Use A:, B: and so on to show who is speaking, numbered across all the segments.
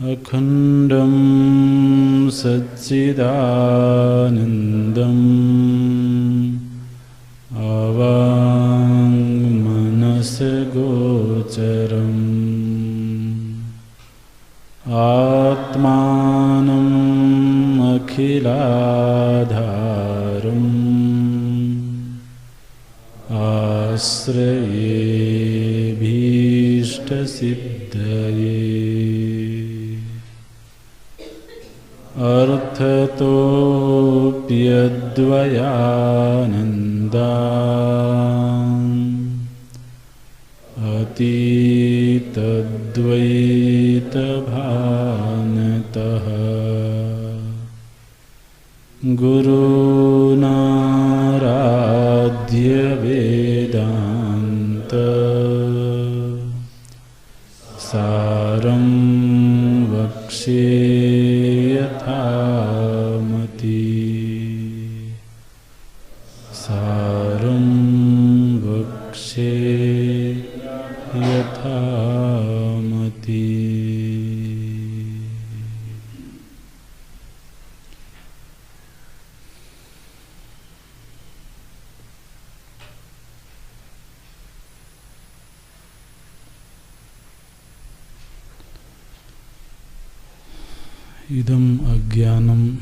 A: अखण्डं सच्चिदानन्दम् अवाङ्मनसगोचरम् आत्मानम् अखिलाधारम् आश्रयेऽभीष्टसिद्धये अर्थतोऽप्यद्वयानन्दा अतीतद्वैतभानतः गुरुनाराध्य वेदान्त सारं वक्ष्ये यथामति सारं वक्ष्ये यथामति। इदम अज्ञानम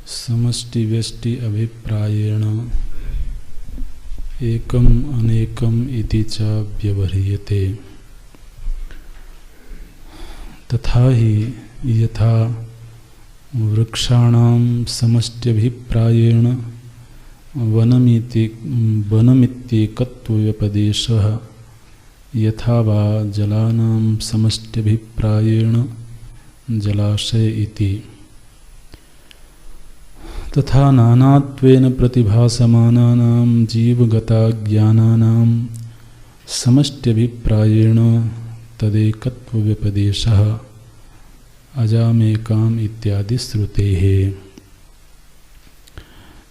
A: समष्टि व्यष्टि अभिप्रायेण एकम अनेकम इति च व्यवह्रियते। तथा ही यथा वृक्षाणां समष्ट्यभिप्रायेण वनमित्येकत्वव्यपदेशः यथा वा जलानां समष्ट्यभिप्रायेण जलाशय इति। तथा नानात्वेन प्रतिभासमानानां जीवगताज्ञानानां समष्ट्यभिप्रायेण तदेकत्वव्यपदेशः अजामेकाम् इत्यादि श्रुतेः।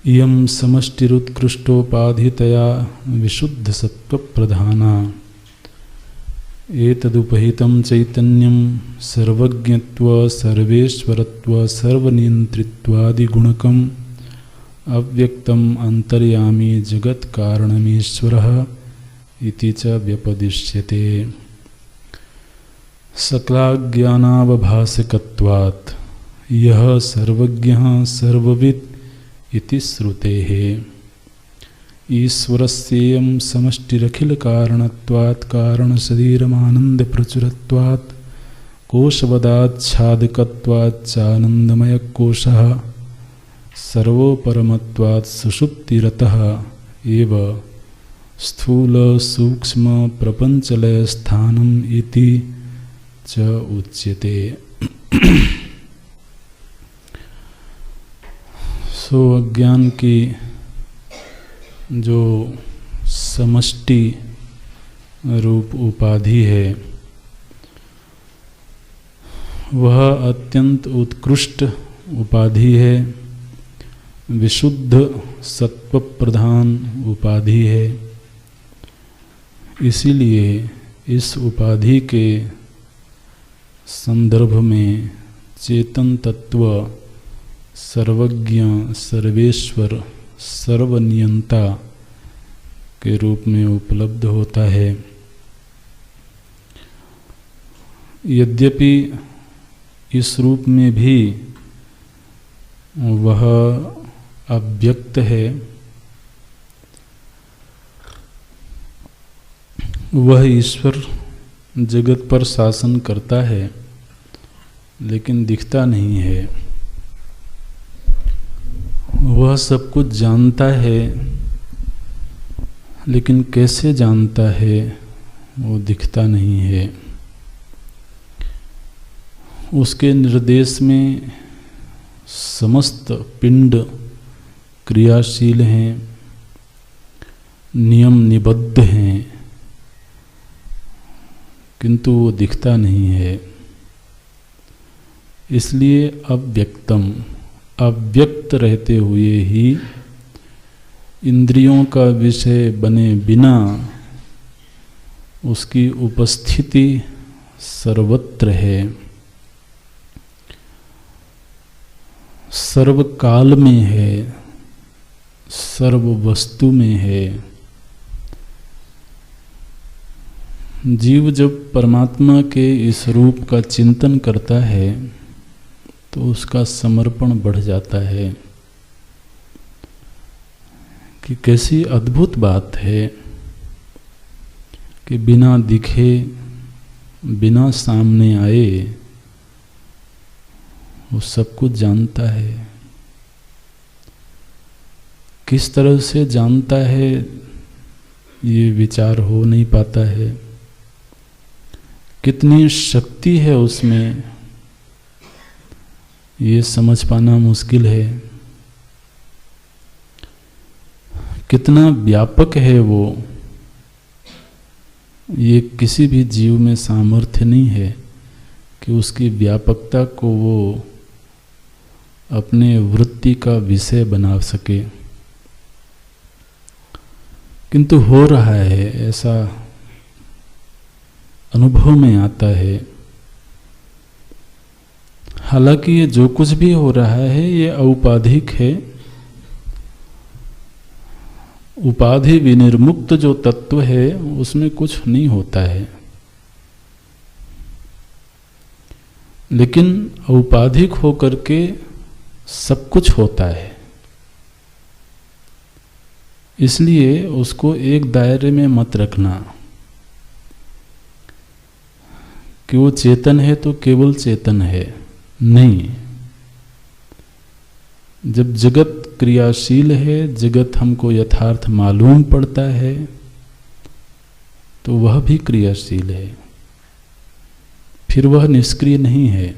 A: इयं समष्टिरुत्कृष्टोपाधितया विशुद्धसत्त्वप्रधाना एतदुपहितं चैतन्यं सर्वज्ञत्व सर्वेश्वरत्व सर्वनियन्त्रित्वादिगुणकम् अव्यक्तम् अंतर्यामी जगत्कारणमीश्वरः इति च व्यपदिश्यते। सकलाज्ञानावभासकत्वात् यः सर्वज्ञः सर्वविद् इति श्रुतेः। ईश्वरस्येयं समष्टिरखिलकारणत्वात् कारणशरीरमानन्दप्रचुरत्वात् कोशवदाच्छादकत्वाच्चानन्दमयकोशः सर्वोपरमत्वात् सुषुप्तिरतः एव स्थूलसूक्ष्मप्रपञ्चलयस्थानम् इति च उच्यते। सो अज्ञान की जो समष्टि रूप उपाधि है वह अत्यंत उत्कृष्ट उपाधि है, विशुद्ध सत्व प्रधान उपाधि है। इसीलिए इस उपाधि के संदर्भ में चेतन तत्व सर्वज्ञ सर्वेश्वर सर्वनियंता के रूप में उपलब्ध होता है। यद्यपि इस रूप में भी वह अव्यक्त है, वह ईश्वर जगत पर शासन करता है लेकिन दिखता नहीं है। वह सब कुछ जानता है लेकिन कैसे जानता है वो दिखता नहीं है। उसके निर्देश में समस्त पिंड क्रियाशील हैं, नियम निबद्ध हैं, किंतु वो दिखता नहीं है। इसलिए अव्यक्तम, अव्यक्त रहते हुए ही इंद्रियों का विषय बने बिना उसकी उपस्थिति सर्वत्र है, सर्वकाल में है, सर्व वस्तु में है। जीव जब परमात्मा के इस रूप का चिंतन करता है तो उसका समर्पण बढ़ जाता है कि कैसी अद्भुत बात है कि बिना दिखे, बिना सामने आए वो सब कुछ जानता है। किस तरह से जानता है ये विचार हो नहीं पाता है। कितनी शक्ति है उसमें ये समझ पाना मुश्किल है। कितना व्यापक है वो, ये किसी भी जीव में सामर्थ्य नहीं है कि उसकी व्यापकता को वो अपने वृत्ति का विषय बना सके। किंतु हो रहा है, ऐसा अनुभव में आता है। हालांकि ये जो कुछ भी हो रहा है ये औपाधिक है। उपाधि विनिर्मुक्त जो तत्व है उसमें कुछ नहीं होता है। लेकिन औपाधिक होकर के सब कुछ होता है, इसलिए उसको एक दायरे में मत रखना कि वो चेतन है तो केवल चेतन है। नहीं, जब जगत क्रियाशील है, जगत हमको यथार्थ मालूम पड़ता है, तो वह भी क्रियाशील है, फिर वह निष्क्रिय नहीं है।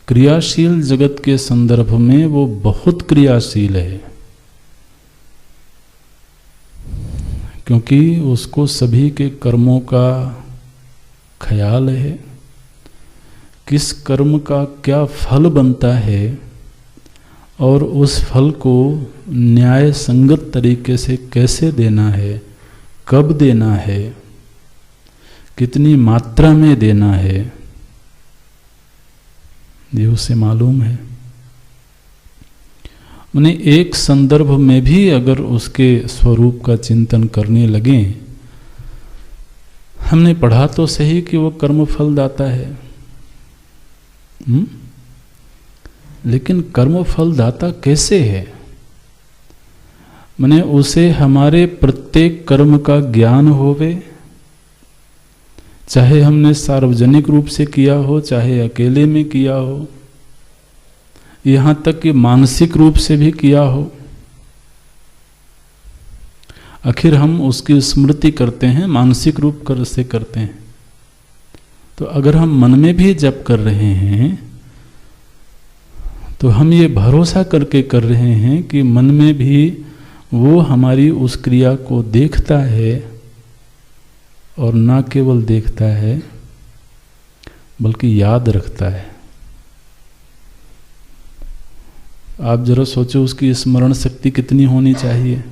A: क्रियाशील जगत के संदर्भ में वो बहुत क्रियाशील है, क्योंकि उसको सभी के कर्मों का ख्याल है, किस कर्म का क्या फल बनता है और उस फल को न्याय संगत तरीके से कैसे देना है, कब देना है, कितनी मात्रा में देना है, ये उसे मालूम है। उन्हें एक संदर्भ में भी अगर उसके स्वरूप का चिंतन करने लगे, हमने पढ़ा तो सही कि वो कर्म फल दाता है, लेकिन कर्म फल दाता कैसे है? माने उसे हमारे प्रत्येक कर्म का ज्ञान होवे, चाहे हमने सार्वजनिक रूप से किया हो, चाहे अकेले में किया हो, यहां तक कि मानसिक रूप से भी किया हो, आखिर हम उसकी स्मृति करते हैं, मानसिक रूप से करते हैं। तो अगर हम मन में भी जप कर रहे हैं तो हम ये भरोसा करके कर रहे हैं कि मन में भी वो हमारी उस क्रिया को देखता है, और ना केवल देखता है बल्कि याद रखता है। आप जरा सोचो उसकी स्मरण शक्ति कितनी होनी चाहिए।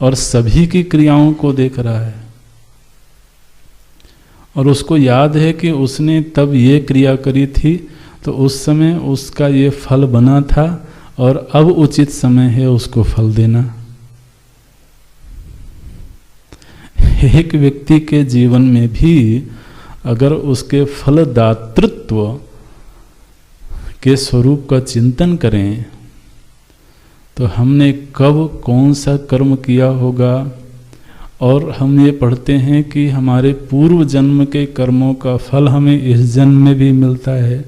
A: और सभी की क्रियाओं को देख रहा है, और उसको याद है कि उसने तब ये क्रिया करी थी तो उस समय उसका ये फल बना था, और अब उचित समय है उसको फल देना। एक व्यक्ति के जीवन में भी अगर उसके फलदातृत्व के स्वरूप का चिंतन करें तो हमने कब कौन सा कर्म किया होगा, और हम ये पढ़ते हैं कि हमारे पूर्व जन्म के कर्मों का फल हमें इस जन्म में भी मिलता है,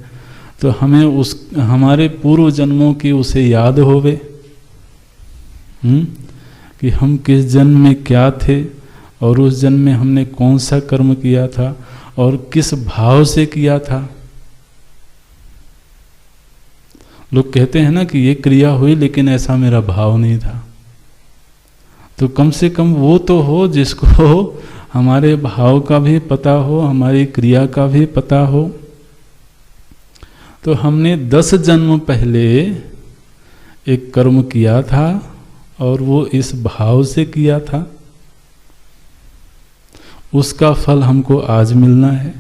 A: तो हमें उस हमारे पूर्व जन्मों की उसे याद होवे कि हम किस जन्म में क्या थे, और उस जन्म में हमने कौन सा कर्म किया था और किस भाव से किया था। लोग कहते हैं ना कि ये क्रिया हुई लेकिन ऐसा मेरा भाव नहीं था। तो कम से कम वो तो हो जिसको हमारे भाव का भी पता हो, हमारी क्रिया का भी पता हो। तो हमने 10 जन्म पहले एक कर्म किया था और वो इस भाव से किया था, उसका फल हमको आज मिलना है।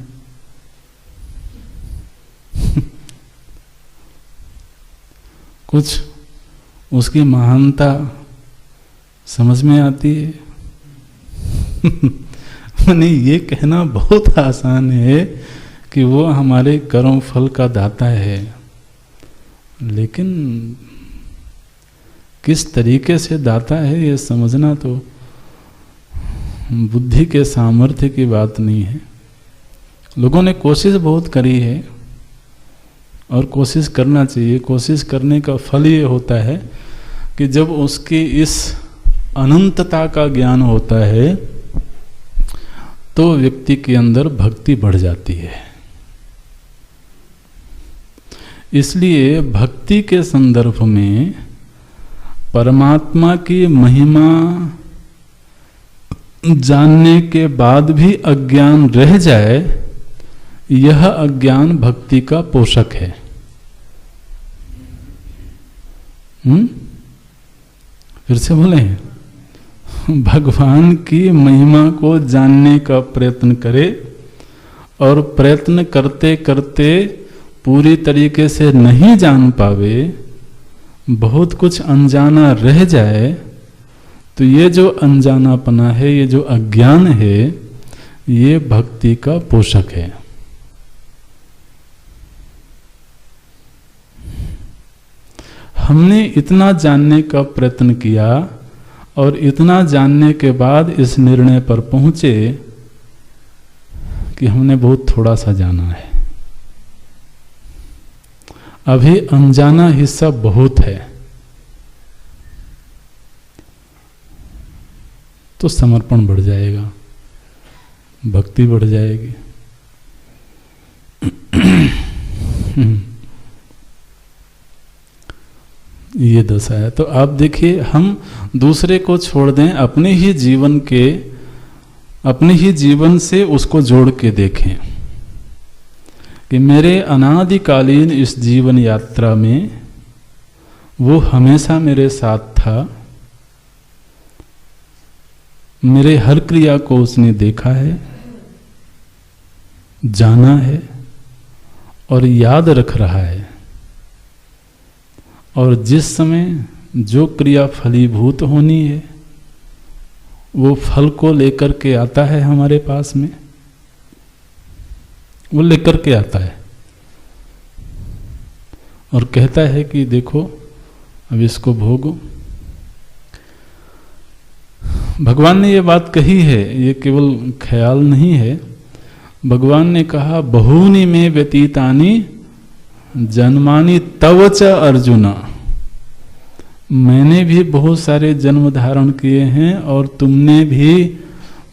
A: कुछ उसकी महानता समझ में आती है। मैंने ये कहना बहुत आसान है कि वो हमारे कर्म फल का दाता है, लेकिन किस तरीके से दाता है ये समझना तो बुद्धि के सामर्थ्य की बात नहीं है। लोगों ने कोशिश बहुत करी है और कोशिश करना चाहिए। कोशिश करने का फल ये होता है कि जब उसकी इस अनंतता का ज्ञान होता है तो व्यक्ति के अंदर भक्ति बढ़ जाती है। इसलिए भक्ति के संदर्भ में परमात्मा की महिमा जानने के बाद भी अज्ञान रह जाए, यह अज्ञान भक्ति का पोषक है। फिर से बोले, भगवान की महिमा को जानने का प्रयत्न करे और प्रयत्न करते करते पूरी तरीके से नहीं जान पावे, बहुत कुछ अनजाना रह जाए, तो ये जो अनजानापना है, ये जो अज्ञान है, ये भक्ति का पोषक है। हमने इतना जानने का प्रयत्न किया और इतना जानने के बाद इस निर्णय पर पहुंचे कि हमने बहुत थोड़ा सा जाना है, अभी अनजाना हिस्सा बहुत है। तो समर्पण बढ़ जाएगा, भक्ति बढ़ जाएगी। ये दशा है। तो आप देखिए, हम दूसरे को छोड़ दें, अपने ही जीवन से उसको जोड़ के देखें कि मेरे अनादिकालीन इस जीवन यात्रा में वो हमेशा मेरे साथ था, मेरे हर क्रिया को उसने देखा है, जाना है और याद रख रहा है, और जिस समय जो क्रिया फलीभूत होनी है वो फल को लेकर के आता है हमारे पास में, वो लेकर के आता है और कहता है कि देखो अब इसको भोगो। भगवान ने ये बात कही है, ये केवल ख्याल नहीं है। भगवान ने कहा, बहूनि में व्यतीतानि जन्मानि तव च अर्जुन, मैंने भी बहुत सारे जन्म धारण किए हैं और तुमने भी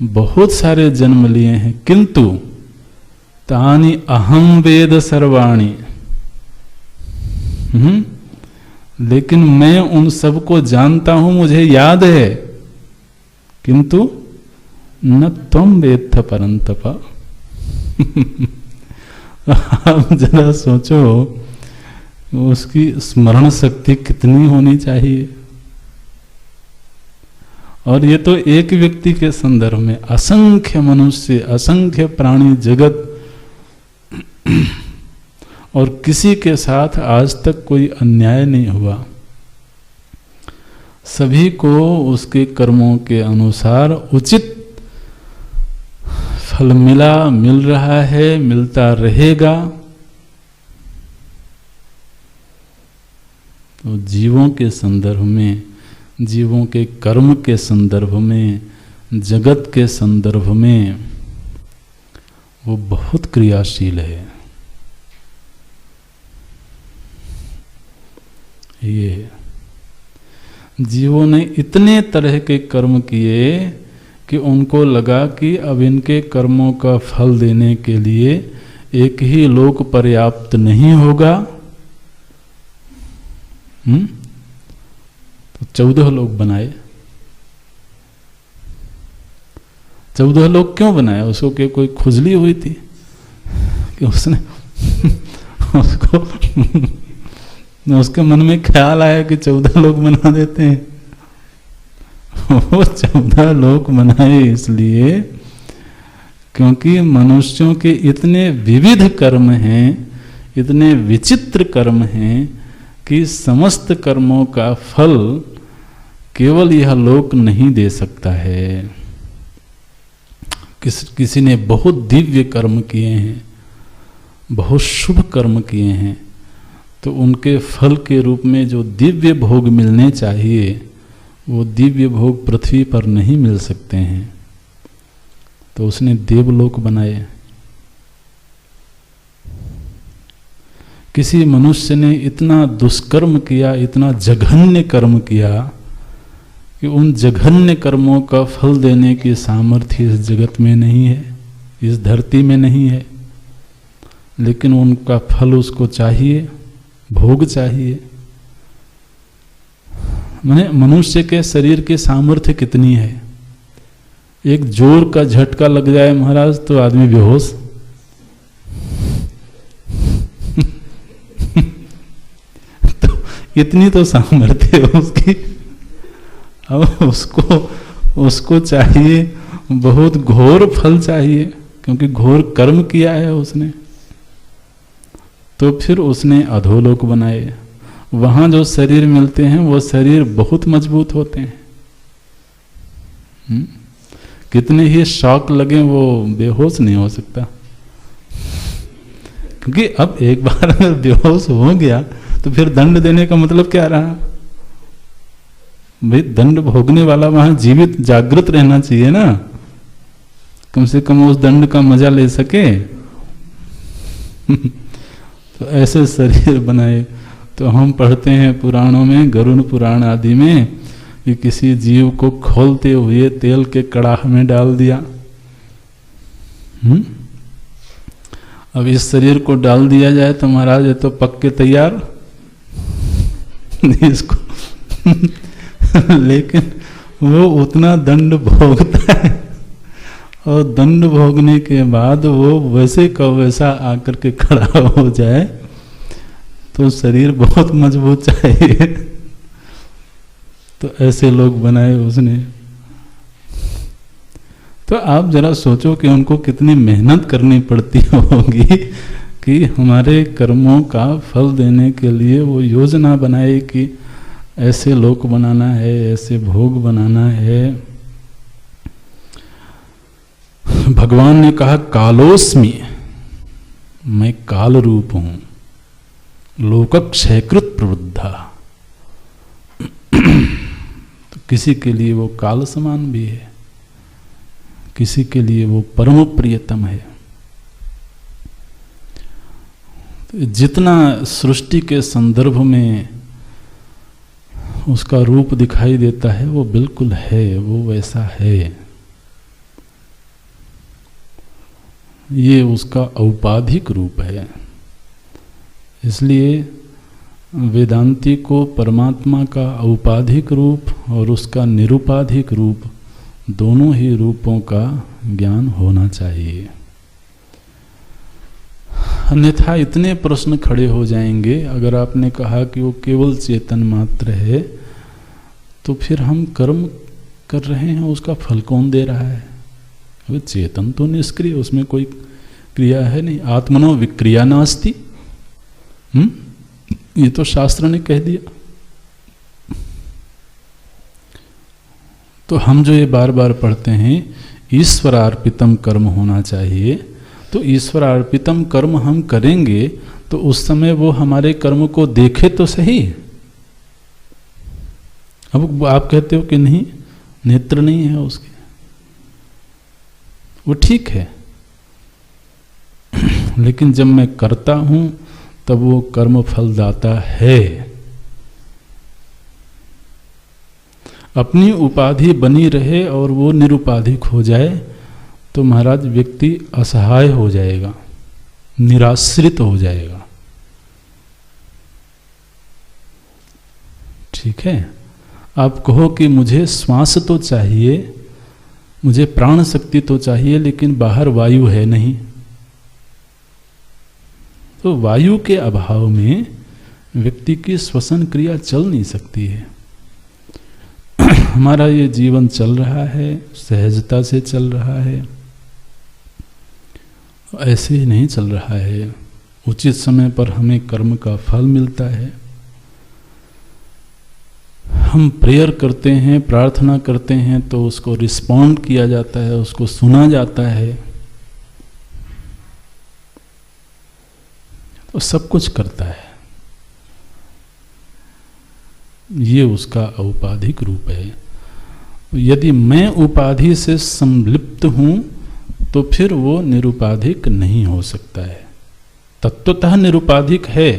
A: बहुत सारे जन्म लिए हैं, किंतु तानि अहं वेद सर्वाणि, लेकिन मैं उन सबको जानता हूं, मुझे याद है, किंतु न त्वं वेत्थ परन्तप। आप जरा सोचो उसकी स्मरण शक्ति कितनी होनी चाहिए। और ये तो एक व्यक्ति के संदर्भ में, असंख्य मनुष्य, असंख्य प्राणी जगत, और किसी के साथ आज तक कोई अन्याय नहीं हुआ, सभी को उसके कर्मों के अनुसार उचित फल मिला, मिल रहा है, मिलता रहेगा। तो जीवों के संदर्भ में, जीवों के कर्म के संदर्भ में, जगत के संदर्भ में वो बहुत क्रियाशील है। ये जीवों ने इतने तरह के कर्म किए कि उनको लगा कि अब इनके कर्मों का फल देने के लिए एक ही लोक पर्याप्त नहीं होगा, तो 14 लोक बनाए। 14 लोक क्यों बनाए? उसको क्या कोई खुजली हुई थी कि उसने उसके मन में ख्याल आया कि 14 लोक बना देते हैं? वो 14 लोक बनाए इसलिए क्योंकि मनुष्यों के इतने विविध कर्म हैं, इतने विचित्र कर्म हैं कि समस्त कर्मों का फल केवल यह लोक नहीं दे सकता है। किसी ने बहुत दिव्य कर्म किए हैं, बहुत शुभ कर्म किए हैं, तो उनके फल के रूप में जो दिव्य भोग मिलने चाहिए वो दिव्य भोग पृथ्वी पर नहीं मिल सकते हैं, तो उसने देवलोक बनाए। किसी मनुष्य ने इतना दुष्कर्म किया, इतना जघन्य कर्म किया कि उन जघन्य कर्मों का फल देने की सामर्थ्य इस जगत में नहीं है, इस धरती में नहीं है, लेकिन उनका फल उसको चाहिए, भोग चाहिए। माने मनुष्य के शरीर की सामर्थ्य कितनी है? एक जोर का झटका लग जाए महाराज तो आदमी बेहोश। तो इतनी तो सामर्थ्य है उसकी। अब उसको चाहिए, बहुत घोर फल चाहिए, क्योंकि घोर कर्म किया है उसने। तो फिर उसने अधोलोक बनाए। वहां जो शरीर मिलते हैं वो शरीर बहुत मजबूत होते हैं। कितने ही शौक लगे वो बेहोश नहीं हो सकता, क्योंकि अब एक बार अगर बेहोश हो गया तो फिर दंड देने का मतलब क्या रहा? भाई दंड भोगने वाला वहां जीवित जागृत रहना चाहिए ना, कम से कम उस दंड का मजा ले सके। तो ऐसे शरीर बनाए। तो हम पढ़ते हैं पुराणों में, गरुड़ पुराण आदि में, कि किसी जीव को खोलते हुए तेल के कड़ाह में डाल दिया। अब इस शरीर को डाल दिया जाए तो महाराज ये तो पक के तैयार इसको लेकिन वो उतना दंड भोगता है, और दंड भोगने के बाद वो वैसे का वैसा आकर के खड़ा हो जाए तो शरीर बहुत मजबूत चाहिए। तो ऐसे लोग बनाए उसने। तो आप जरा सोचो कि उनको कितनी मेहनत करनी पड़ती होगी कि हमारे कर्मों का फल देने के लिए वो योजना बनाए कि ऐसे लोक बनाना है, ऐसे भोग बनाना है। भगवान ने कहा कालोस्मि, मैं काल रूप हूं, लोकक्षयकृत प्रवृद्धा। तो किसी के लिए वो काल समान भी है, किसी के लिए वो परम प्रियतम है। तो जितना सृष्टि के संदर्भ में उसका रूप दिखाई देता है वो बिल्कुल है, वो वैसा है। ये उसका औपाधिक रूप है। इसलिए वेदांती को परमात्मा का औपाधिक रूप और उसका निरुपाधिक रूप, दोनों ही रूपों का ज्ञान होना चाहिए। अन्यथा इतने प्रश्न खड़े हो जाएंगे। अगर आपने कहा कि वो केवल चेतन मात्र है, तो फिर हम कर्म कर रहे हैं, उसका फल कौन दे रहा है? अबे चेतन तो निष्क्रिय, उसमें कोई क्रिया है नहीं। आत्मनो विक्रिया नास्ति, ये तो शास्त्र ने कह दिया। तो हम जो ये बार बार पढ़ते हैं ईश्वरार्पितम कर्म होना चाहिए, तो ईश्वरार्पितम कर्म हम करेंगे तो उस समय वो हमारे कर्म को देखे तो सही। अब आप कहते हो कि नहीं, नेत्र नहीं है उसके, वो ठीक है, लेकिन जब मैं करता हूं तब वो कर्म फलदाता है। अपनी उपाधि बनी रहे और वो निरुपाधिक हो जाए तो महाराज व्यक्ति असहाय हो जाएगा, निराश्रित हो जाएगा। ठीक है, आप कहो कि मुझे श्वास तो चाहिए, मुझे प्राण शक्ति तो चाहिए, लेकिन बाहर वायु है नहीं, तो वायु के अभाव में व्यक्ति की श्वसन क्रिया चल नहीं सकती है। हमारा ये जीवन चल रहा है, सहजता से चल रहा है, ऐसे ही नहीं चल रहा है। उचित समय पर हमें कर्म का फल मिलता है। हम प्रेयर करते हैं, प्रार्थना करते हैं तो उसको रिस्पॉन्ड किया जाता है, उसको सुना जाता है, तो सब कुछ करता है। ये उसका औपाधिक रूप है। यदि मैं उपाधि से संलिप्त हूं तो फिर वो निरुपाधिक नहीं हो सकता है। तत्वतः निरुपाधिक है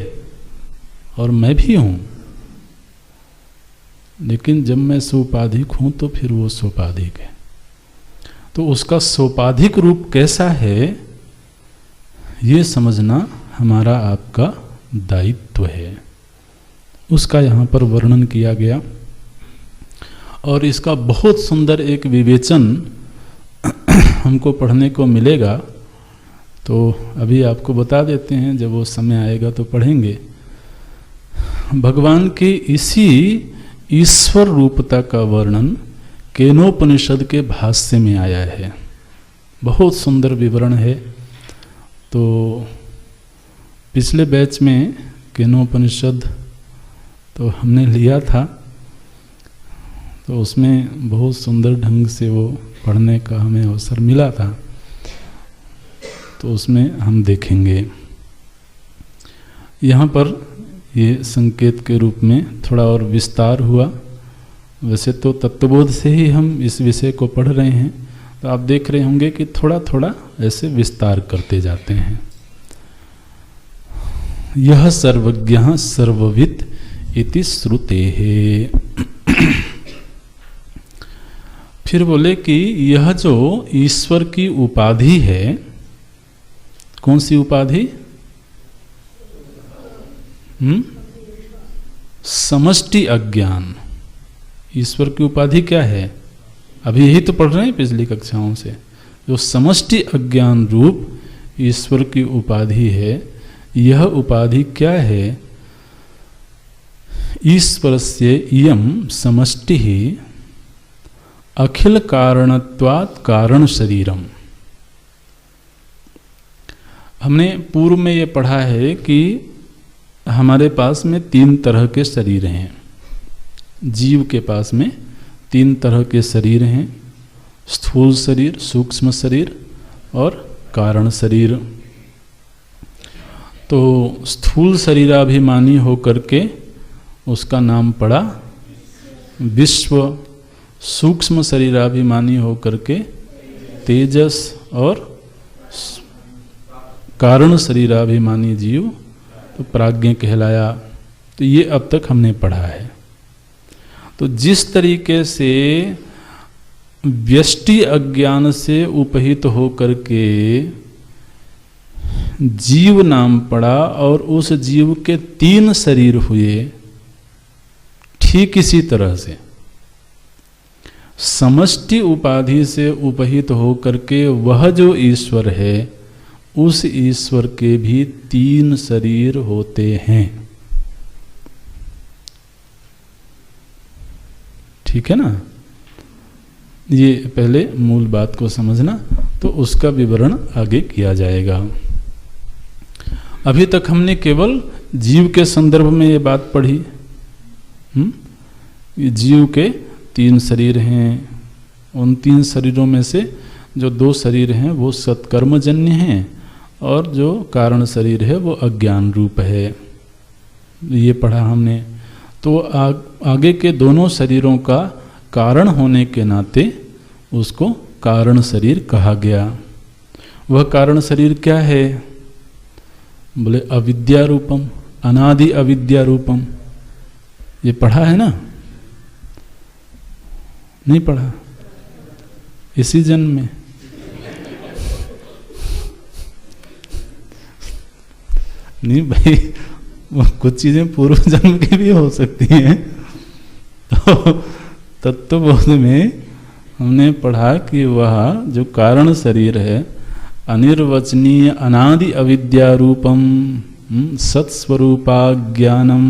A: और मैं भी हूं, लेकिन जब मैं सोपाधिक हूं तो फिर वो सोपाधिक है। तो उसका सोपाधिक रूप कैसा है ये समझना हमारा आपका दायित्व है। उसका यहाँ पर वर्णन किया गया और इसका बहुत सुंदर एक विवेचन हमको पढ़ने को मिलेगा। तो अभी आपको बता देते हैं, जब वो समय आएगा तो पढ़ेंगे। भगवान की इसी ईश्वर रूपता का वर्णन केनोपनिषद के भाष्य में आया है। बहुत सुंदर विवरण है। तो पिछले बैच में केनोपनिषद तो हमने लिया था, तो उसमें बहुत सुंदर ढंग से वो पढ़ने का हमें अवसर मिला था, तो उसमें हम देखेंगे। यहाँ पर ये संकेत के रूप में थोड़ा और विस्तार हुआ। वैसे तो तत्वबोध से ही हम इस विषय को पढ़ रहे हैं, तो आप देख रहे होंगे कि थोड़ा थोड़ा ऐसे विस्तार करते जाते हैं। यह सर्वज्ञः सर्ववित् इति श्रुतेः। फिर बोले कि यह जो ईश्वर की उपाधि है, कौन सी उपाधि? समष्टि अज्ञान। ईश्वर की उपाधि क्या है? अभी यही तो पढ़ रहे हैं पिछली कक्षाओं से। जो समष्टि अज्ञान रूप ईश्वर की उपाधि है, यह उपाधि क्या है? ईश्वरस्य इयं समष्टिः अखिल कारणत्वात् कारण शरीरम। हमने पूर्व में ये पढ़ा है कि हमारे पास में 3 तरह के शरीर हैं। जीव के पास में 3 तरह के शरीर हैं, स्थूल शरीर, सूक्ष्म शरीर और कारण शरीर। तो स्थूल शरीराभिमानी होकर के उसका नाम पड़ा विश्व, सूक्ष्म शरीराभिमानी होकर के तेजस, और कारण शरीराभिमानी जीव तो प्राज्ञ कहलाया। तो ये अब तक हमने पढ़ा है। तो जिस तरीके से व्यष्टि अज्ञान से उपहित होकर के जीव नाम पड़ा और उस जीव के 3 शरीर हुए, ठीक इसी तरह से समष्टि उपाधि से उपहित होकर के वह जो ईश्वर है, उस ईश्वर के भी 3 शरीर होते हैं। ठीक है ना? ये पहले मूल बात को समझना, तो उसका विवरण आगे किया जाएगा। अभी तक हमने केवल जीव के संदर्भ में ये बात पढ़ी। ये जीव के 3 शरीर हैं। उन 3 शरीरों में से जो 2 शरीर हैं वो सत्कर्मजन्य हैं, और जो कारण शरीर है वो अज्ञान रूप है। ये पढ़ा हमने। तो आगे के दोनों शरीरों का कारण होने के नाते उसको कारण शरीर कहा गया। वह कारण शरीर क्या है? बोले अविद्या रूपम, अनादि अविद्या रूपम। ये पढ़ा है ना? नहीं पढ़ा? इसी जन्म में नहीं भाई, कुछ चीजें पूर्व जन्म की भी हो सकती हैं। तो तत्वबोध में हमने पढ़ा कि वह जो कारण शरीर है, अनिर्वचनीय अनादि अविद्या रूपम सत्स्वरूपा ज्ञानम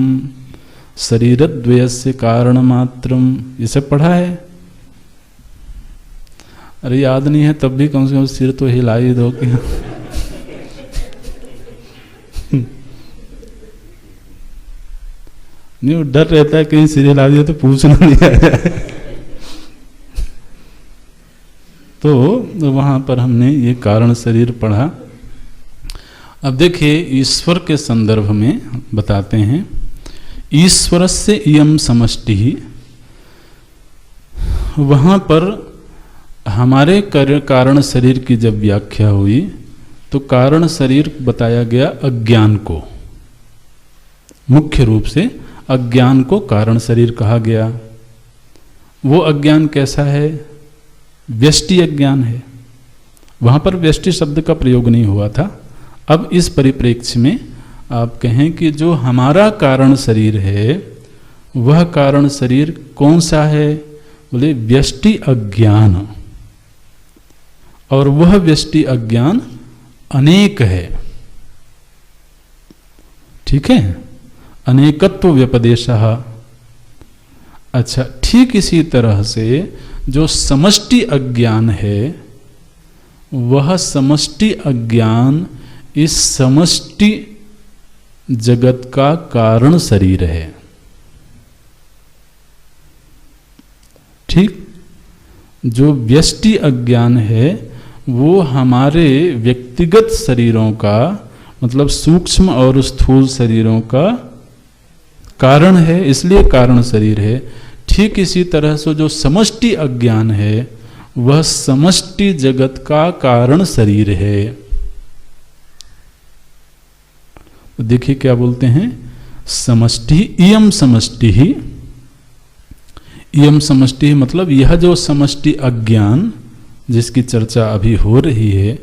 A: शरीरद्वयस्य कारण मात्रम, ये सब पढ़ा है। अरे याद नहीं है तब भी कम से कम सिर तो हिला ही दो कि नहीं, डर रहता है कहीं सिर हिला दिया तो पूछना नहीं आ जाए। तो वहां पर हमने ये कारण शरीर पढ़ा। अब देखिए ईश्वर के संदर्भ में बताते हैं। ईश्वरस्य इयं समष्टिः, वहां पर हमारे कारण शरीर की जब व्याख्या हुई तो कारण शरीर बताया गया अज्ञान को। मुख्य रूप से अज्ञान को कारण शरीर कहा गया। वो अज्ञान कैसा है? व्यष्टि अज्ञान है। वहां पर व्यष्टि शब्द का प्रयोग नहीं हुआ था। अब इस परिप्रेक्ष्य में आप कहें कि जो हमारा कारण शरीर है, वह कारण शरीर कौन सा है? बोले व्यष्टि अज्ञान। और वह व्यष्टि अज्ञान अनेक है। ठीक है? अनेकत्व व्यपदेशः। अच्छा, ठीक इसी तरह से जो समष्टि अज्ञान है, वह समष्टि अज्ञान इस समष्टि जगत का कारण शरीर है। ठीक। जो व्यष्टि अज्ञान है वो हमारे व्यक्तिगत शरीरों का, मतलब सूक्ष्म और स्थूल शरीरों का कारण है, इसलिए कारण शरीर है। ठीक इसी तरह से जो समष्टि अज्ञान है वह समष्टि जगत का कारण शरीर है। तो देखिए क्या बोलते हैं, समष्टि इयम समष्टि ही, इयम समष्टि मतलब यह जो समष्टि अज्ञान जिसकी चर्चा अभी हो रही है,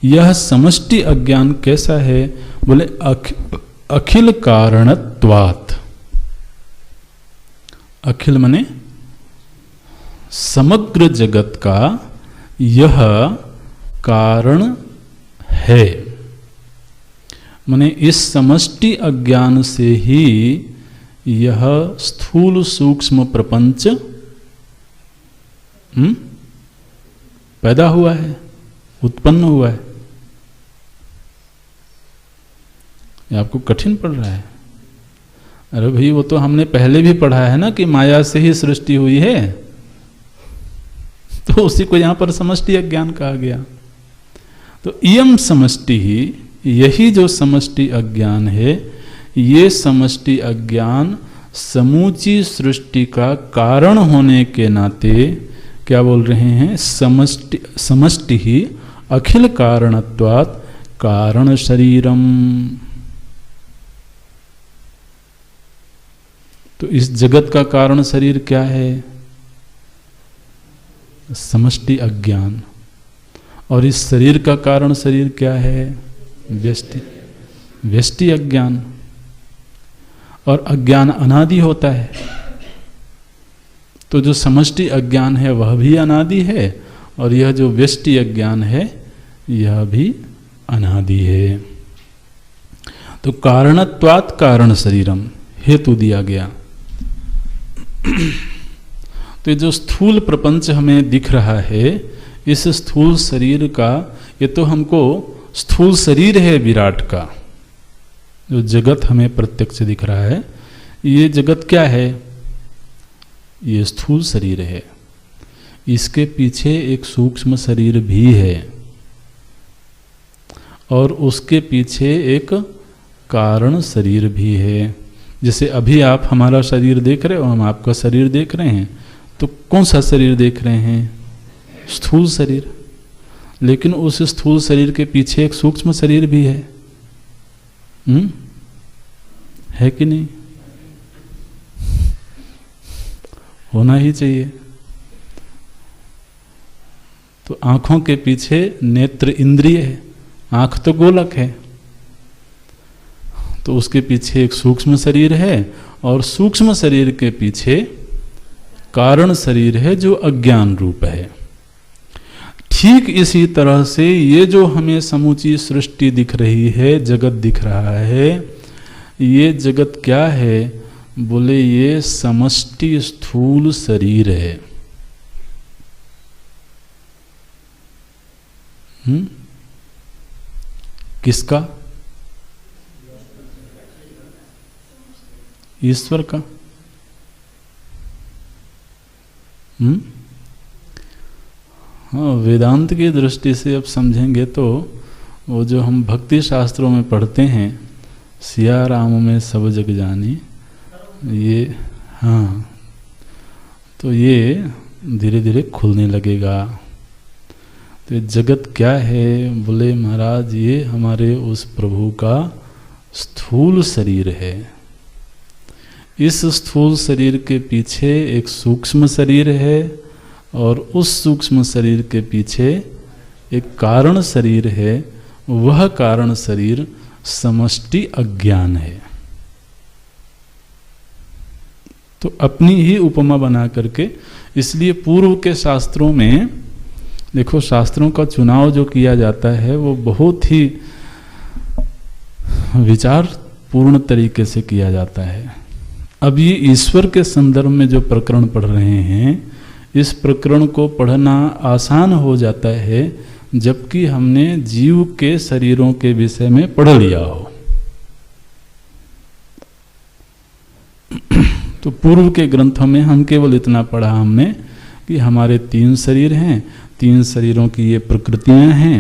A: यह समष्टि अज्ञान कैसा है, बोले अखिल कारणत्वात्। अखिल माने समग्र जगत का यह कारण है। माने इस समष्टि अज्ञान से ही यह स्थूल सूक्ष्म प्रपंच पैदा हुआ है, उत्पन्न हुआ है। ये आपको कठिन पड़ रहा है? अरे भाई वो तो हमने पहले भी पढ़ा है ना कि माया से ही सृष्टि हुई है, तो उसी को यहां पर समष्टि अज्ञान कहा गया। तो इयम समष्टि ही, यही जो समष्टि अज्ञान है, ये समष्टि अज्ञान समूची सृष्टि का कारण होने के नाते क्या बोल रहे हैं, समष्टि ही अखिल कारणत्वात् कारण शरीरम। तो इस जगत का कारण शरीर क्या है, समष्टि अज्ञान। और इस शरीर का कारण शरीर क्या है, व्यष्टि, व्यष्टि अज्ञान। और अज्ञान अनादि होता है, तो जो समष्टि अज्ञान है वह भी अनादि है, और यह जो व्यष्टि अज्ञान है यह भी अनादि है। तो कारणत्वात् कारण शरीरम हेतु दिया गया। तो ये जो स्थूल प्रपंच हमें दिख रहा है, इस स्थूल शरीर का, ये तो हमको स्थूल शरीर है विराट का, जो जगत हमें प्रत्यक्ष दिख रहा है, ये जगत क्या है, ये स्थूल शरीर है। इसके पीछे एक सूक्ष्म शरीर भी है, और उसके पीछे एक कारण शरीर भी है। जैसे अभी आप हमारा शरीर देख रहे हो, हम आपका शरीर देख रहे हैं, तो कौन सा शरीर देख रहे हैं, स्थूल शरीर। लेकिन उस स्थूल शरीर के पीछे एक सूक्ष्म शरीर भी है, है कि नहीं? होना ही चाहिए। तो आंखों के पीछे नेत्र इंद्रिय है, आंख तो गोलक है, तो उसके पीछे एक सूक्ष्म शरीर है, और सूक्ष्म शरीर के पीछे कारण शरीर है जो अज्ञान रूप है। ठीक इसी तरह से ये जो हमें समूची सृष्टि दिख रही है, जगत दिख रहा है, ये जगत क्या है, बोले ये समष्टि स्थूल शरीर है। किसका? ईश्वर का। हाँ, वेदांत की दृष्टि से अब समझेंगे तो वो जो हम भक्ति शास्त्रों में पढ़ते हैं, सिया राम में सब जग जानी, ये हाँ, तो ये धीरे धीरे खुलने लगेगा। तो जगत क्या है, बोले महाराज ये हमारे उस प्रभु का स्थूल शरीर है। इस स्थूल शरीर के पीछे एक सूक्ष्म शरीर है, और उस सूक्ष्म शरीर के पीछे एक कारण शरीर है। वह कारण शरीर समष्टि अज्ञान है। तो अपनी ही उपमा बना करके, इसलिए पूर्व के शास्त्रों में देखो, शास्त्रों का चुनाव जो किया जाता है वो बहुत ही विचारपूर्ण तरीके से किया जाता है। अब ये ईश्वर के संदर्भ में जो प्रकरण पढ़ रहे हैं, इस प्रकरण को पढ़ना आसान हो जाता है जबकि हमने जीव के शरीरों के विषय में पढ़ लिया हो। तो पूर्व के ग्रंथों में हम केवल इतना पढ़ा हमने कि हमारे 3 शरीर हैं, 3 शरीरों की ये प्रकृतियां हैं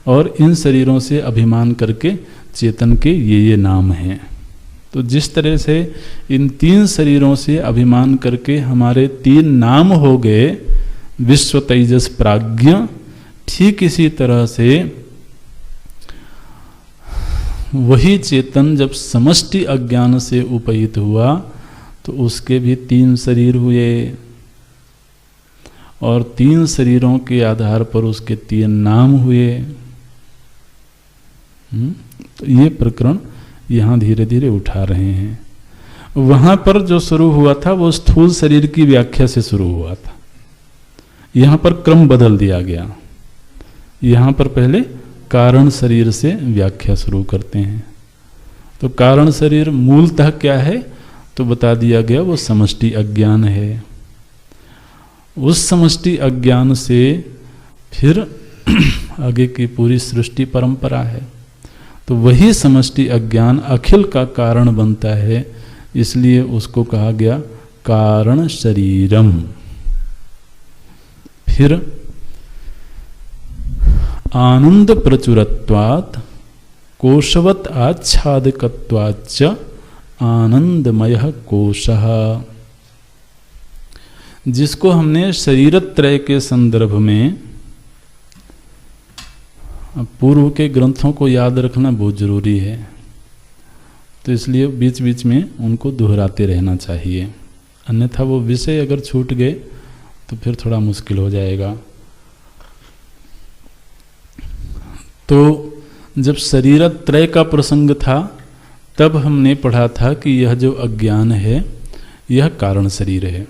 A: और इन शरीरों से अभिमान करके चेतन के ये नाम हैं। तो जिस तरह से इन 3 शरीरों से अभिमान करके हमारे 3 नाम हो गए, विश्व, तेजस, प्राज्ञ, ठीक इसी तरह से वही चेतन जब समष्टि अज्ञान से उपहित हुआ तो उसके भी 3 शरीर हुए और 3 शरीरों के आधार पर उसके 3 नाम हुए। तो ये प्रकरण यहाँ धीरे धीरे उठा रहे हैं। वहाँ पर जो शुरू हुआ था वो स्थूल शरीर की व्याख्या से शुरू हुआ था, यहाँ पर क्रम बदल दिया गया। यहाँ पर पहले कारण शरीर से व्याख्या शुरू करते हैं। तो कारण शरीर मूलतः क्या है तो बता दिया गया, वो समष्टि अज्ञान है। उस समष्टि अज्ञान से फिर आगे की पूरी सृष्टि परंपरा है। तो वही समष्टि अज्ञान अखिल का कारण बनता है, इसलिए उसको कहा गया कारण शरीरम। फिर आनंद प्रचुरत्वात् कोशवत् आच्छादकत्वाच्च आनंदमय कोशः, जिसको हमने शरीरत्रय के संदर्भ में, पूर्व के ग्रंथों को याद रखना बहुत जरूरी है, तो इसलिए बीच बीच में उनको दोहराते रहना चाहिए, अन्यथा वो विषय अगर छूट गए तो फिर थोड़ा मुश्किल हो जाएगा। तो जब शरीरत्रय का प्रसंग था तब हमने पढ़ा था कि यह जो अज्ञान है यह कारण शरीर है,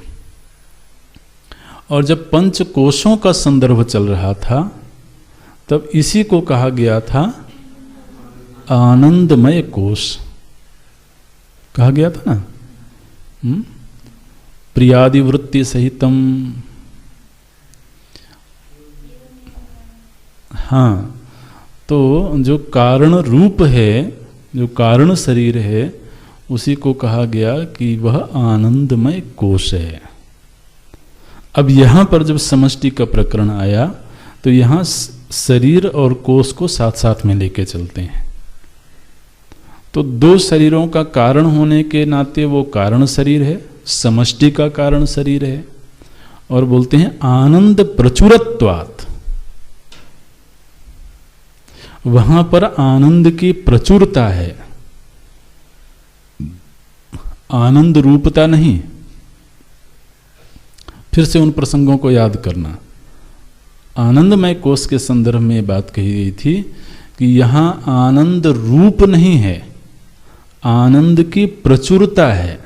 A: और जब पंच कोशों का संदर्भ चल रहा था तब इसी को कहा गया था आनंदमय कोश, कहा गया था ना, प्रियादि वृत्ति सहितम। हाँ, तो जो कारण रूप है, जो कारण शरीर है, उसी को कहा गया कि वह आनंदमय कोश है। अब यहाँ पर जब समष्टि का प्रकरण आया तो यहाँ शरीर और कोश को साथ साथ में लेके चलते हैं। तो 2 शरीरों का कारण होने के नाते वो कारण शरीर है, समष्टि का कारण शरीर है, और बोलते हैं आनंद प्रचुरत्वात्। वहां पर आनंद की प्रचुरता है, आनंद रूपता नहीं। फिर से उन प्रसंगों को याद करना। आनंदमय कोश के संदर्भ में बात कही गई थी कि यहां आनंद रूप नहीं है, आनंद की प्रचुरता है।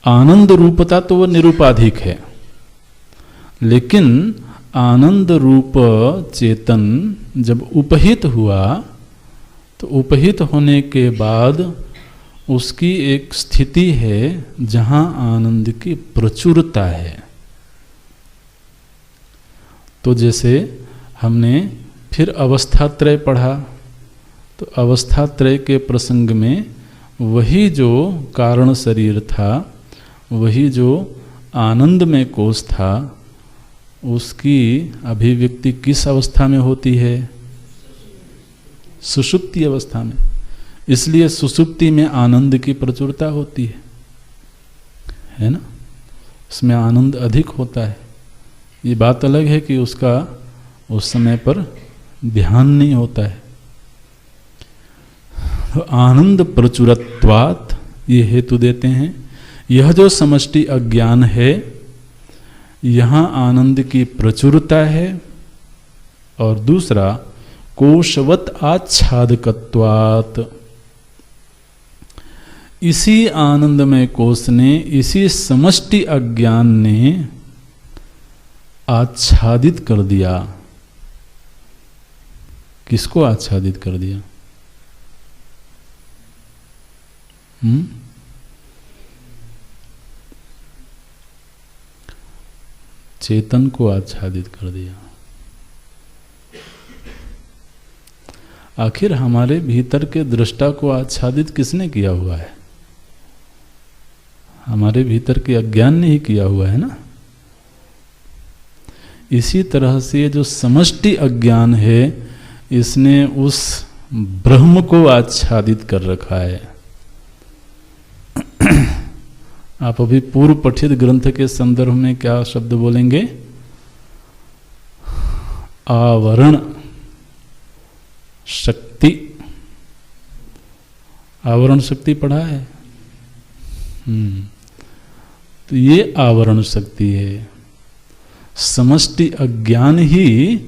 A: आनंद रूपता तो वह निरूपाधिक है, लेकिन आनंद रूप चेतन जब उपहित हुआ तो उपहित होने के बाद उसकी एक स्थिति है जहां आनंद की प्रचुरता है। तो जैसे हमने फिर अवस्थात्रय पढ़ा, तो अवस्थात्रय के प्रसंग में वही जो कारण शरीर था, वही जो आनंद में कोश था, उसकी अभिव्यक्ति किस अवस्था में होती है? सुषुप्ति अवस्था में। इसलिए सुषुप्ति में आनंद की प्रचुरता होती है ना, उसमें आनंद अधिक होता है। ये बात अलग है कि उसका उस समय पर ध्यान नहीं होता है। तो आनंद प्रचुरत्वात् ये हेतु देते हैं, यह जो समष्टि अज्ञान है यहाँ आनंद की प्रचुरता है, और दूसरा कोशवत् आच्छादकत्वात्, इसी आनंदमय कोश ने, इसी समष्टि अज्ञान ने आच्छादित कर दिया। किसको आच्छादित कर दिया? चेतन को आच्छादित कर दिया। आखिर हमारे भीतर के दृष्टा को आच्छादित किसने किया हुआ है? हमारे भीतर के अज्ञान ने ही किया हुआ है ना। इसी तरह से जो समष्टि अज्ञान है, इसने उस ब्रह्म को आच्छादित कर रखा है। आप अभी पूर्व पठित ग्रंथ के संदर्भ में क्या शब्द बोलेंगे? आवरण शक्ति। आवरण शक्ति पढ़ा है? तो ये आवरण शक्ति है। समष्टि अज्ञान ही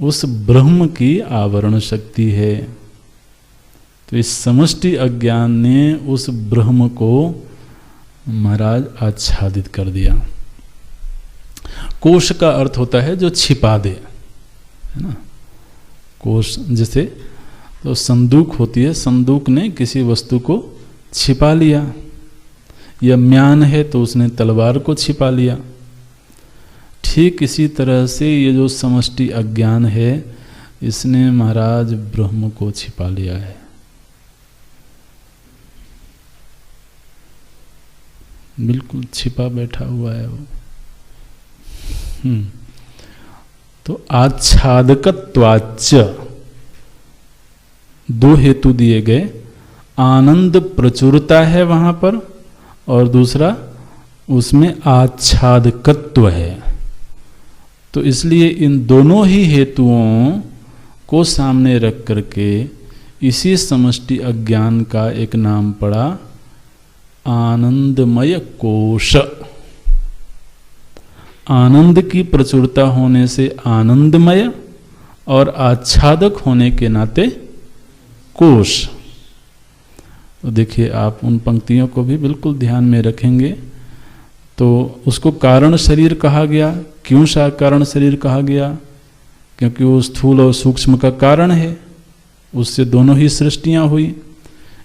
A: उस ब्रह्म की आवरण शक्ति है। तो इस समष्टि अज्ञान ने उस ब्रह्म को महाराज आच्छादित कर दिया। कोश का अर्थ होता है जो छिपा दे, है ना। कोश जैसे तो संदूक होती है, संदूक ने किसी वस्तु को छिपा लिया, या म्यान है तो उसने तलवार को छिपा लिया। ठीक इसी तरह से ये जो समष्टि अज्ञान है, इसने महाराज ब्रह्म को छिपा लिया है। बिल्कुल छिपा बैठा हुआ है वो। तो आच्छादकत्वाच्च दो हेतु दिए गए। आनंद प्रचुरता है वहां पर, और दूसरा उसमें आच्छादकत्व है। तो इसलिए इन दोनों ही हेतुओं को सामने रख करके इसी समष्टि अज्ञान का एक नाम पड़ा आनंदमय कोश। आनंद की प्रचुरता होने से आनंदमय, और आच्छादक होने के नाते कोश। तो देखिए, आप उन पंक्तियों को भी बिल्कुल ध्यान में रखेंगे तो उसको कारण शरीर कहा गया। क्यों सा कारण शरीर कहा गया? क्योंकि वो स्थूल और सूक्ष्म का कारण है, उससे दोनों ही सृष्टियां हुई,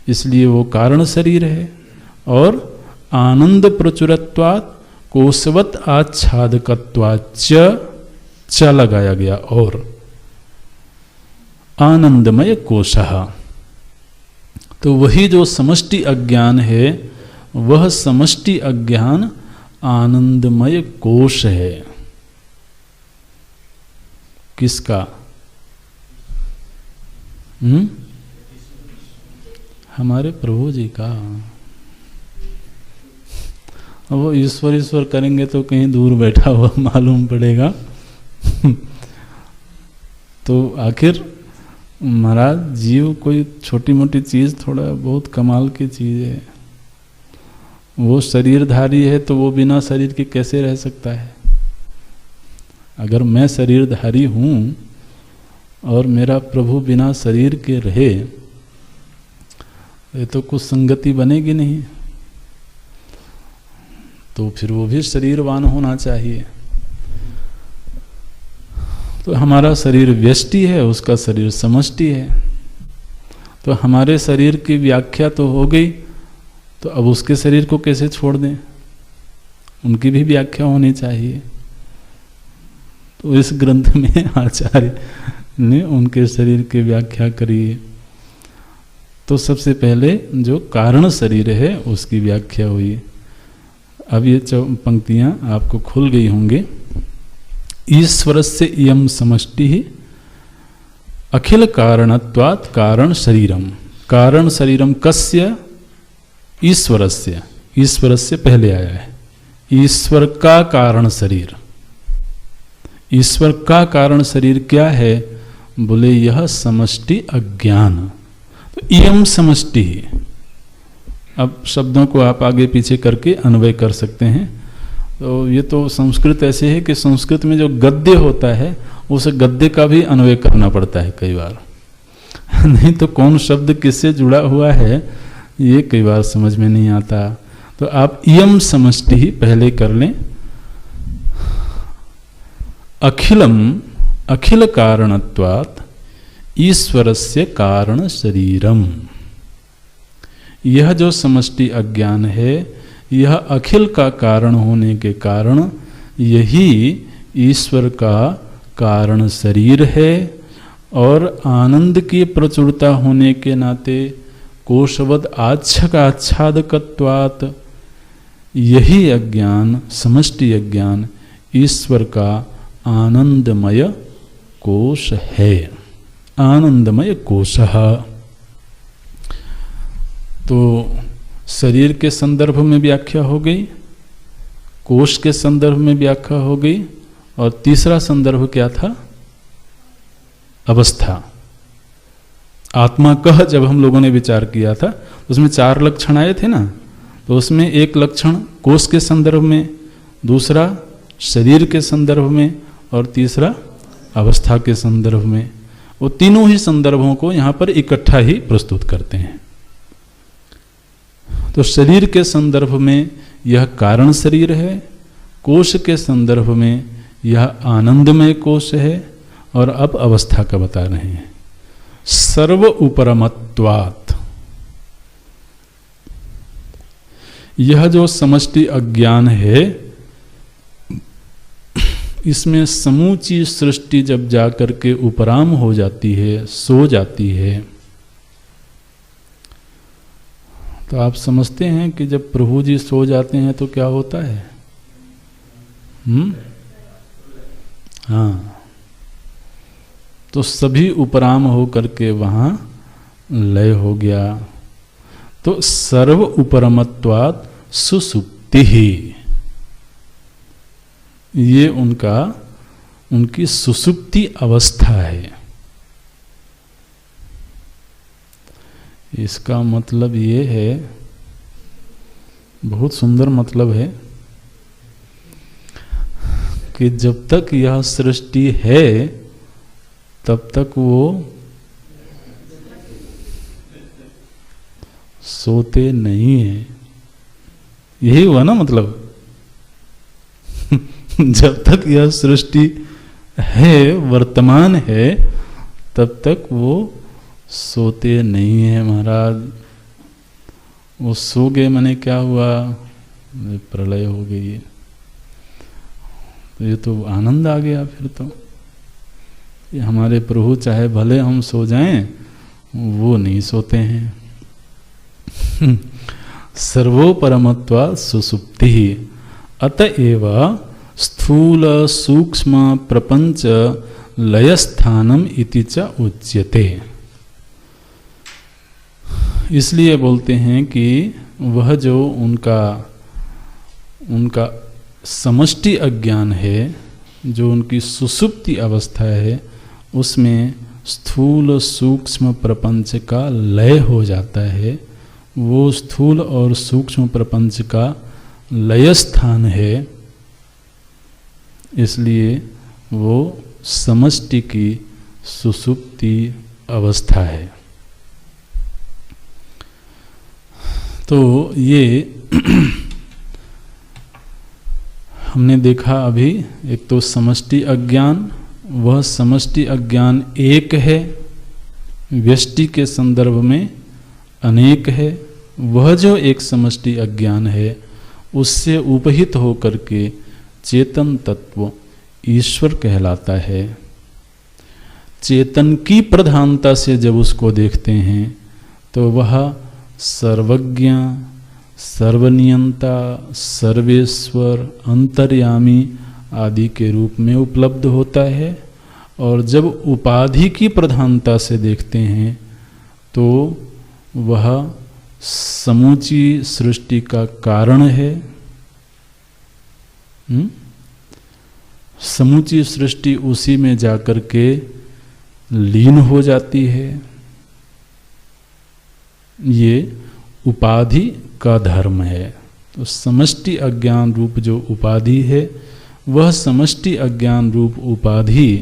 A: इसलिए वो कारण शरीर है। और आनंद प्रचुरत्वात् कोशवत आच्छादकत्वाच्च च लगाया गया, और आनंदमय कोशः। तो वही जो समष्टि अज्ञान है, वह समष्टि अज्ञान आनंदमय कोश है। किसका? हमारे प्रभु जी का। वो ईश्वर ईश्वर करेंगे तो कहीं दूर बैठा हुआ मालूम पड़ेगा। तो आखिर महाराज जीव कोई छोटी मोटी चीज़, थोड़ा बहुत कमाल की चीज़ है। वो शरीरधारी है तो वो बिना शरीर के कैसे रह सकता है? अगर मैं शरीरधारी हूँ और मेरा प्रभु बिना शरीर के रहे, ये तो कुछ संगति बनेगी नहीं। तो फिर वो भी शरीरवान होना चाहिए। तो हमारा शरीर व्यष्टि है, उसका शरीर समष्टि है। तो हमारे शरीर की व्याख्या तो हो गई, तो अब उसके शरीर को कैसे छोड़ दें? उनकी भी व्याख्या होनी चाहिए। तो इस ग्रंथ में आचार्य ने उनके शरीर की व्याख्या करी है। तो सबसे पहले जो कारण शरीर है उसकी व्याख्या हुई। अब ये पंक्तियां आपको खुल गई होंगे। ईश्वरस्य इयं समष्टिः अखिल कारणत्वात् कारण शरीरम। कारण शरीरम कस्य? ईश्वरस्य। ईश्वरस्य पहले आया है। ईश्वर का कारण शरीर। ईश्वर का कारण शरीर क्या है? बोले यह समष्टि अज्ञान। तो इयं समष्टि। अब शब्दों को आप आगे पीछे करके अन्वय कर सकते हैं। तो ये तो संस्कृत ऐसे है कि संस्कृत में जो गद्य होता है उस गद्य का भी अन्वय करना पड़ता है कई बार। नहीं तो कौन शब्द किससे जुड़ा हुआ है ये कई बार समझ में नहीं आता। तो आप इयम समष्टि ही पहले कर लें। अखिलम अखिल कारणत्वात् ईश्वरस्य कारण शरीरम। यह जो समष्टि अज्ञान है, यह अखिल का कारण होने के कारण यही ईश्वर का कारण शरीर है। और आनंद की प्रचुरता होने के नाते कोशवद आच्छक आच्छादकत्वात् यही अज्ञान, समष्टि अज्ञान, ईश्वर का आनंदमय कोश है। आनंदमय कोशः। तो शरीर के संदर्भ में व्याख्या हो गई, कोश के संदर्भ में व्याख्या हो गई, और तीसरा संदर्भ क्या था? अवस्था। आत्मा कह जब हम लोगों ने विचार किया था उसमें 4 लक्षण आए थे ना, तो उसमें एक लक्षण कोश के संदर्भ में, दूसरा शरीर के संदर्भ में, और तीसरा अवस्था के संदर्भ में। वो तीनों ही संदर्भों को यहाँ पर इकट्ठा ही प्रस्तुत करते हैं। तो शरीर के संदर्भ में यह कारण शरीर है, कोश के संदर्भ में यह आनंदमय कोश है, और अब अवस्था का बता रहे हैं। सर्व उपरमत्वात्, यह जो समष्टि अज्ञान है, इसमें समूची सृष्टि जब जाकर के उपराम हो जाती है, सो जाती है, तो आप समझते हैं कि जब प्रभु जी सो जाते हैं तो क्या होता है? हाँ, तो सभी उपराम हो करके वहां लय हो गया। तो सर्व उपरमत्वात् सुसुप्ति ही, ये उनकी सुसुप्ति अवस्था है। इसका मतलब ये है, बहुत सुंदर मतलब है, कि जब तक यह सृष्टि है तब तक वो सोते नहीं है। यही हुआ ना मतलब। जब तक यह सृष्टि है, वर्तमान है, तब तक वो सोते नहीं है महाराज। वो सो गए माने क्या हुआ? प्रलय हो गई। तो ये तो आनंद आ गया फिर तो। ये हमारे प्रभु चाहे भले हम सो जाएं, वो नहीं सोते हैं। सर्वोपरमत्वा सुसुप्ति अतएव स्थूल सूक्ष्म प्रपंच लयस्थानम इति च उच्यते। इसलिए बोलते हैं कि वह जो उनका समष्टि अज्ञान है, जो उनकी सुसुप्ति अवस्था है, उसमें स्थूल सूक्ष्म प्रपंच का लय हो जाता है। वो स्थूल और सूक्ष्म प्रपंच का लय स्थान है, इसलिए वो समष्टि की सुसुप्ति अवस्था है। तो ये हमने देखा अभी, एक तो समष्टि अज्ञान, वह समष्टि अज्ञान एक है, व्यष्टि के संदर्भ में अनेक है। वह जो एक समष्टि अज्ञान है, उससे उपहित होकर के चेतन तत्व ईश्वर कहलाता है। चेतन की प्रधानता से जब उसको देखते हैं तो वह सर्वज्ञ, सर्वनियंता, सर्वेश्वर, अंतर्यामी आदि के रूप में उपलब्ध होता है। और जब उपाधि की प्रधानता से देखते हैं तो वह समूची सृष्टि का कारण है। समूची सृष्टि उसी में जाकर के लीन हो जाती है। ये उपाधि का धर्म है। तो समष्टि अज्ञान रूप जो उपाधि है, वह समष्टि अज्ञान रूप उपाधि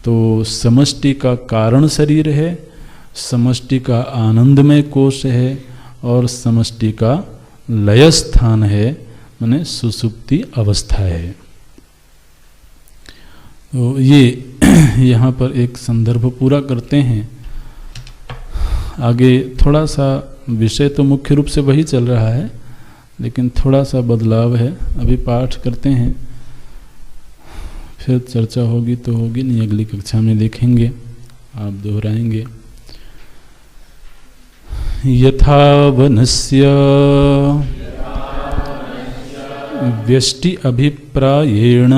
A: तो समष्टि का कारण शरीर है, समष्टि का आनंदमय कोश है, और समष्टि का लय स्थान है, माने सुसुप्ति अवस्था है। तो ये यहाँ पर एक संदर्भ पूरा करते हैं। आगे थोड़ा सा विषय तो मुख्य रूप से वही चल रहा है, लेकिन थोड़ा सा बदलाव है। अभी पाठ करते हैं, फिर चर्चा होगी तो होगी, नहीं अगली कक्षा में देखेंगे, आप दोहराएंगे। यथा वनस्य व्यष्टि अभिप्रायेण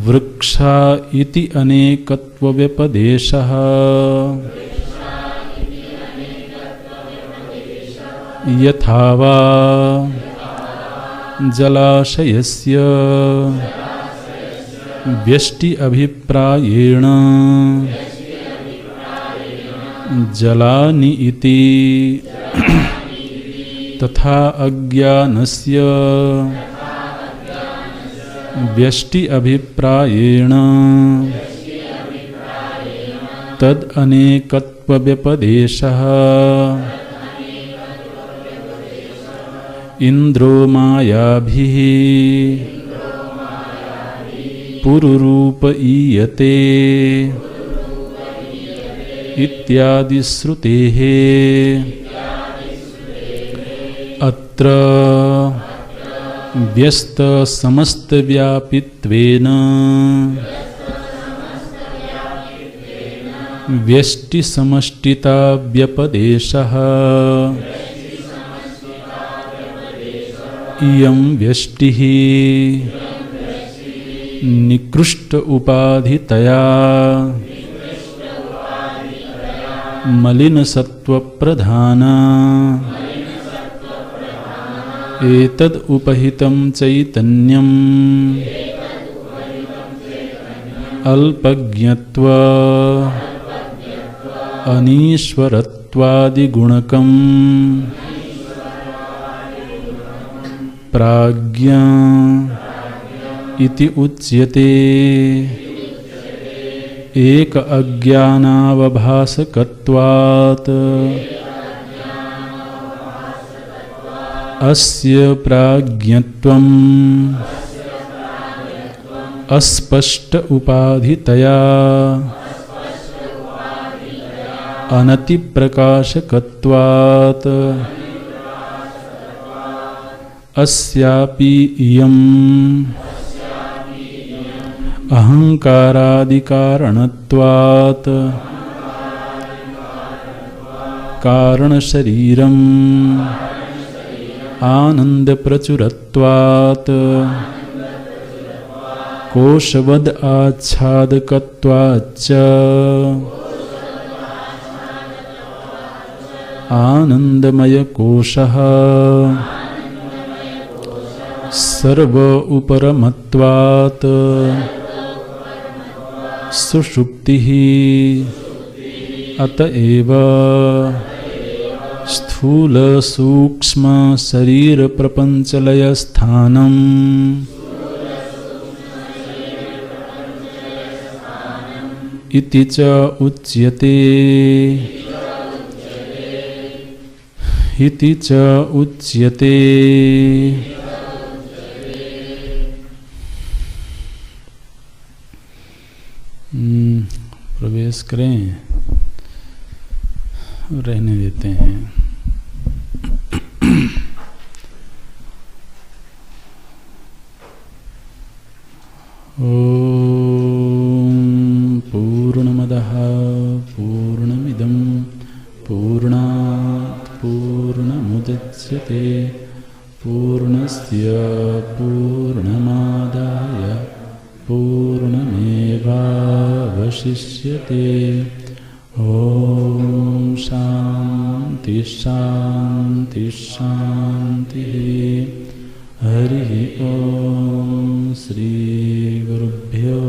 A: वृक्षा इति अनेकत्वव्यपदेशः यथा वा जलाशयस्य व्यष्टि अभिप्रायेण जलानि इति तथा अज्ञानस्य व्यष्टि अभिप्रायेण तद अनेकत्वव्यपदेशः इंद्रो मायाभिः पुरुरूप ईयते इत्यादि श्रुतेः अत्र व्यस्त समस्त व्यापित्वेन व्यष्टि समष्टिता व्यपदेशः इयं व्यष्टिः निकृष्ट उपाधितया मलिन सत्व प्रधाना एतद् उपहितं चैतन्यम् अल्पज्ञत्व अनीश्वरत्वादिगुणकम् प्राज्ञा इति उच्यते। एक अज्ञानावभासकत्वात् अस्य प्राज्ञत्वम् अस्पष्ट उपाधितया अनतिप्रकाशकत्वात् अस्यापि इयम् अहंकारादिकारणत्वात् कारणशरीरम् आनंदप्रचुरत्वात् कोशवद आच्छादकत्वाच्च आनंदमयकोशः सर्व उपरमत्वात् सुषुप्तिः अतएव स्थूल सूक्ष्म शरीर प्रपंचलय स्थानम् इति च उच्यते। इति च उच्यते। प्रवेश करें, रहने देते हैं। ओम पूर्णमदः पूर्णमिदं पूर्णात् पूर्णमुदच्यते पूर्णस्य पूर्णमादाय पूर्णमेवावशिष्यते। ओम शांति शांति शांति। हरि ओम। श्री गुरुभ्यो